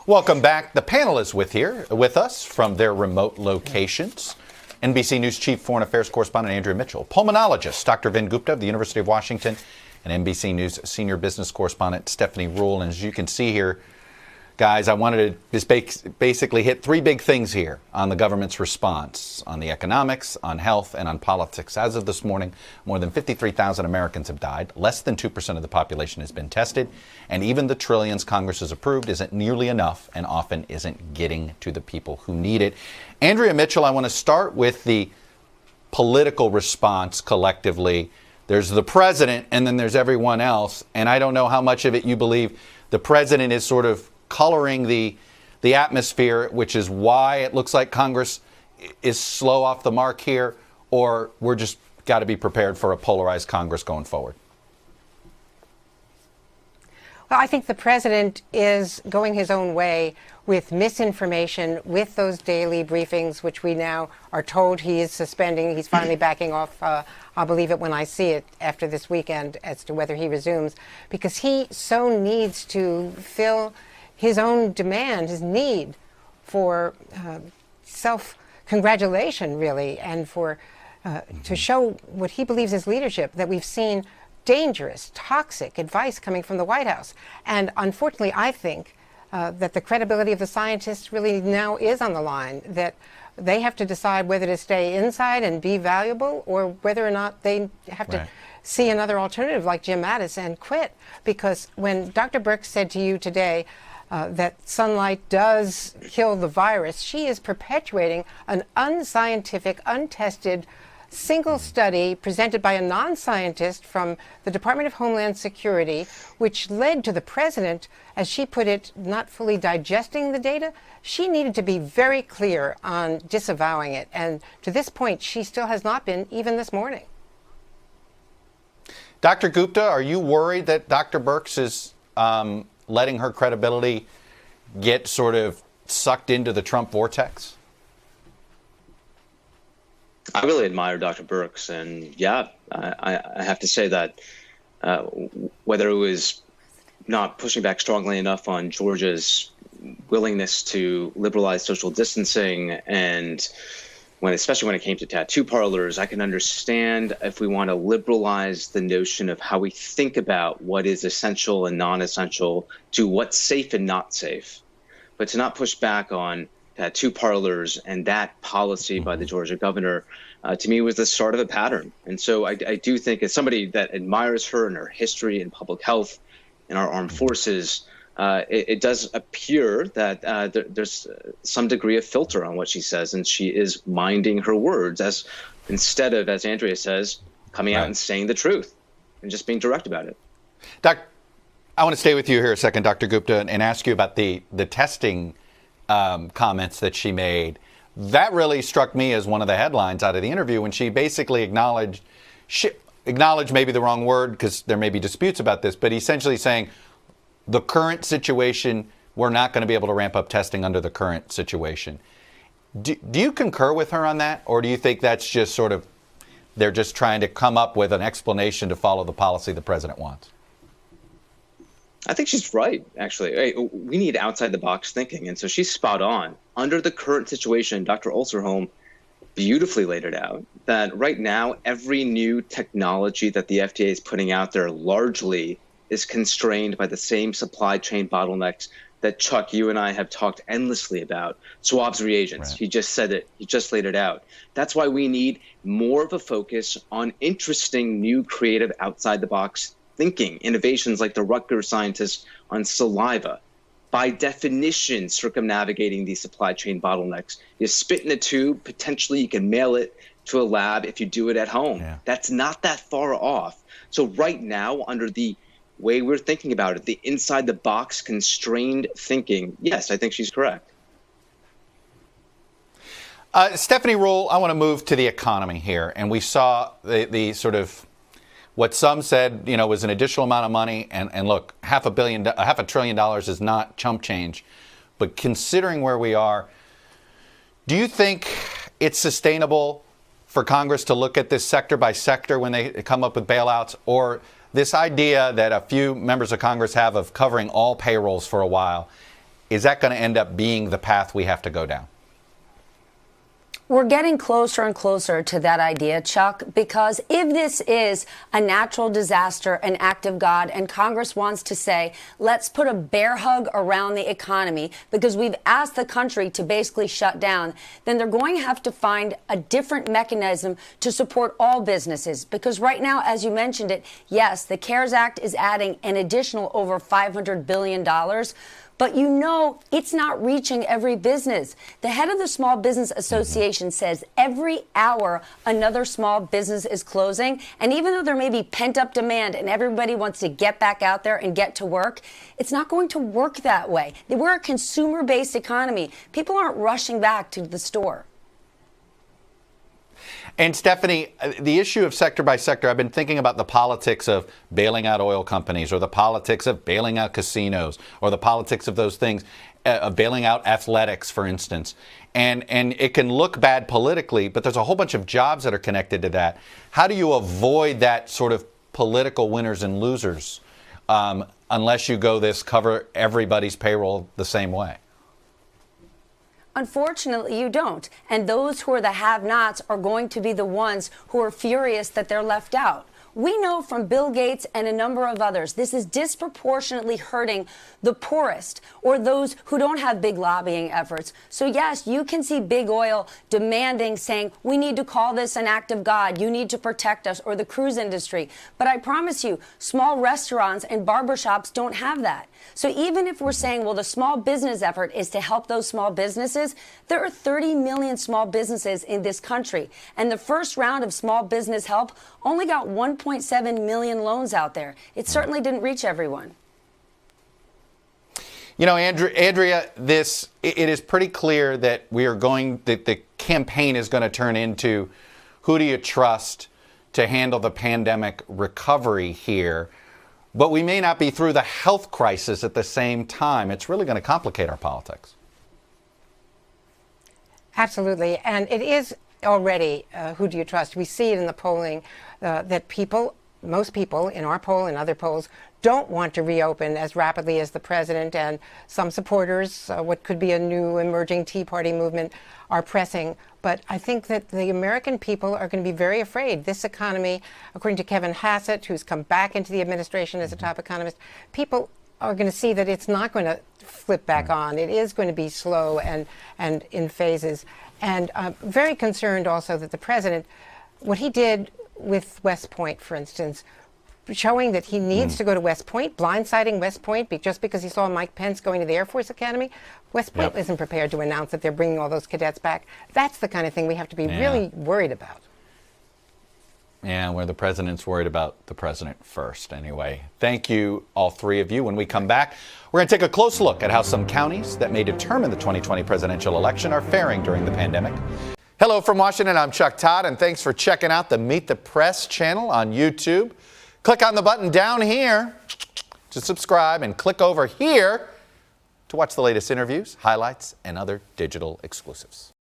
Welcome back. The panel is with us from their remote locations. NBC News Chief Foreign Affairs Correspondent Andrea Mitchell, pulmonologist Dr. Vin Gupta of the University of Washington, and NBC News Senior Business Correspondent Stephanie Ruhle. And as you can see here, guys, I wanted to just basically hit three big things here on the government's response, on the economics, on health, and on politics. As of this morning, more than 53,000 Americans have died. Less than 2% of the population has been tested. And even the trillions Congress has approved isn't nearly enough and often isn't getting to the people who need it. Andrea Mitchell, I want to start with the political response collectively. There's the president and then there's everyone else. And I don't know how much of it you believe the president is sort of coloring the atmosphere, which is why it looks like Congress is slow off the mark here, or we're just got to be prepared for a polarized Congress going forward? Well, I think the president is going his own way with misinformation, with those daily briefings, which we now are told he is suspending. He's finally backing off. I'll believe it when I see it after this weekend as to whether he resumes, because he so needs to fill his own demand, his need for self-congratulation, really, and for to show what he believes is leadership, that we've seen dangerous, toxic advice coming from the White House. And unfortunately, I think that the credibility of the scientists really now is on the line, that they have to decide whether to stay inside and be valuable or whether or not they have to see another alternative like Jim Mattis and quit. Because when Dr. Birx said to you today that sunlight does kill the virus, she is perpetuating an unscientific, untested, single study presented by a non-scientist from the Department of Homeland Security, which led to the president, as she put it, not fully digesting the data. She needed to be very clear on disavowing it. And to this point, she still has not been, even this morning. Dr. Gupta, are you worried that Dr. Birx is letting her credibility get sort of sucked into the Trump vortex? I really admire Dr. Birx, and yeah, I have to say that whether it was not pushing back strongly enough on Georgia's willingness to liberalize social distancing, and especially when it came to tattoo parlors, I can understand if we want to liberalize the notion of how we think about what is essential and non-essential to what's safe and not safe. But to not push back on tattoo parlors and that policy by the Georgia governor, to me, was the start of a pattern. And so I do think, as somebody that admires her and her history in public health and our armed forces, it does appear that there's some degree of filter on what she says, and she is minding her words instead of, as Andrea says, coming out and saying the truth and just being direct about it. I want to stay with you here a second, Dr. Gupta, and ask you about the testing comments that she made. That really struck me as one of the headlines out of the interview, when she basically acknowledged maybe the wrong word because there may be disputes about this, but essentially saying the current situation, we're not going to be able to ramp up testing under the current situation. Do you concur with her on that, or do you think that's just sort of they're just trying to come up with an explanation to follow the policy the president wants? I think she's right, actually. We need outside-the-box thinking, and so she's spot on. Under the current situation, Dr. Ulserholm beautifully laid it out, that right now, every new technology that the FDA is putting out there largely is constrained by the same supply chain bottlenecks that, Chuck, you and I have talked endlessly about. Swabs, reagents. Right. He just said it. He just laid it out. That's why we need more of a focus on interesting, new, creative, outside-the-box thinking, innovations like the Rutgers scientists on saliva. By definition, circumnavigating these supply chain bottlenecks. You spit in a tube, potentially you can mail it to a lab if you do it at home. Yeah. That's not that far off. So right now, under the way we're thinking about it, the inside-the-box constrained thinking, yes, I think she's correct. Stephanie Ruhle, I want to move to the economy here. And we saw the sort of what some said, was an additional amount of money. And look, $500 billion is not chump change. But considering where we are, do you think it's sustainable for Congress to look at this sector by sector when they come up with bailouts? Or this idea that a few members of Congress have of covering all payrolls for a while, is that going to end up being the path we have to go down? We're getting closer and closer to that idea, Chuck, because if this is a natural disaster, an act of God, and Congress wants to say, let's put a bear hug around the economy because we've asked the country to basically shut down, then they're going to have to find a different mechanism to support all businesses. Because right now, as you mentioned it, yes, the CARES Act is adding an additional over $500 billion. But you know it's not reaching every business. The head of the Small Business Association says every hour another small business is closing. And even though there may be pent-up demand and everybody wants to get back out there and get to work, it's not going to work that way. We're a consumer-based economy. People aren't rushing back to the store. And Stephanie, the issue of sector by sector, I've been thinking about the politics of bailing out oil companies or the politics of bailing out casinos or the politics of those things, of bailing out athletics, for instance. And it can look bad politically, but there's a whole bunch of jobs that are connected to that. How do you avoid that sort of political winners and losers unless you go this cover everybody's payroll the same way? Unfortunately, you don't. And those who are the have-nots are going to be the ones who are furious that they're left out. We know from Bill Gates and a number of others, this is disproportionately hurting the poorest or those who don't have big lobbying efforts. So yes, you can see big oil demanding, saying, we need to call this an act of God. You need to protect us, or the cruise industry. But I promise you, small restaurants and barbershops don't have that. So even if we're saying, well, the small business effort is to help those small businesses, there are 30 million small businesses in this country. And the first round of small business help only got 1.7 million loans out there. It certainly didn't reach everyone. You know, Andrea, it is pretty clear that that the campaign is going to turn into who do you trust to handle the pandemic recovery here. But we may not be through the health crisis at the same time. It's really going to complicate our politics. Absolutely. And it is already who do you trust? We see it in the polling that most people in our poll and other polls don't want to reopen as rapidly as the president and some supporters, what could be a new emerging Tea Party movement, are pressing. But I think that the American people are going to be very afraid. This economy, according to Kevin Hassett, who's come back into the administration as a top economist, people are going to see that it's not going to flip back on. It is going to be slow and in phases. And I'm very concerned also that the president, what he did with West Point, for instance, showing that he needs to go to West Point, blindsiding West Point just because he saw Mike Pence going to the Air Force Academy. West Point isn't prepared to announce that they're bringing all those cadets back. That's the kind of thing we have to be really worried about. Yeah, where the president's worried about the president first. Anyway, thank you, all three of you. When we come back, we're going to take a close look at how some counties that may determine the 2020 presidential election are faring during the pandemic. Hello from Washington, I'm Chuck Todd, and thanks for checking out the Meet the Press channel on YouTube. Click on the button down here to subscribe and click over here to watch the latest interviews, highlights, and other digital exclusives.